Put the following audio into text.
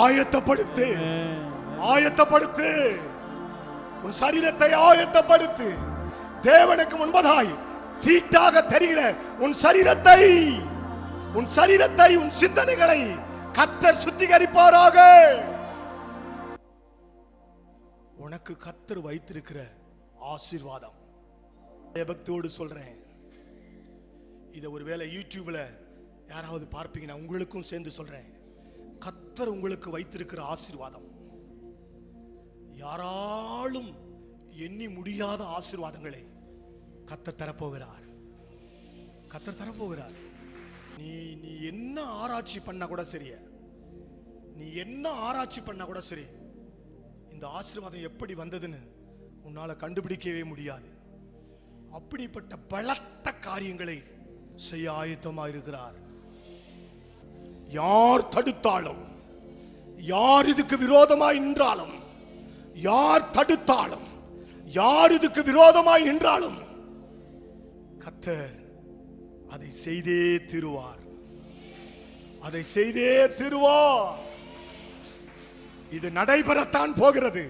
ஆயத்தப்படுத்து, ஆயத்தப்படுத்து, உன் சரீரத்தை ஆயத்தப்படுத்து. தேவனுக்கு முன்பதாய் தீட்டாக தெரிகிற உன் சரீரத்தை, உன் சரீரத்தை, உன் சிந்தனைகளை கர்த்தர் சுத்திகரிப்பாராக. உனக்கு கர்த்தர் வைத்திருக்கிற ஆசீர்வாதம், பக்தியோடு சொல்றேன். இதை ஒருவேளை யூடியூப்ல யாராவது பார்ப்பீங்கன்னா உங்களுக்கும் சேர்ந்து சொல்றேன். கர்த்தர் உங்களுக்கு வைத்திருக்கிற ஆசீர்வாதம் யாராலும் எண்ணி முடியாத ஆசீர்வாதங்களை கர்த்தர் தரப்போகிறார். கர்த்தர் தரப்போகிறார். நீ நீ என்ன ஆராய்ச்சி பண்ண கூட சரி, நீ என்ன ஆராய்ச்சி பண்ண கூட சரி, இந்த ஆசீர்வாதம் எப்படி வந்ததுன்னு உன்னால கண்டுபிடிக்கவே முடியாது. அப்படிப்பட்ட பலத்த காரியங்களை செய்ய ஆயத்தமாக இருக்கிறார். யார் தடுத்தாலும், யார் இதுக்கு விரோதமாய் நின்றாலும், யார் தடுத்தாலும், யார் இதுக்கு விரோதமாய் நின்றாலும் கர்த்தர் அதை செய்தே தீருவார். அதை செய்தே தீருவார். இது நடைபெறத்தான் போகிறது.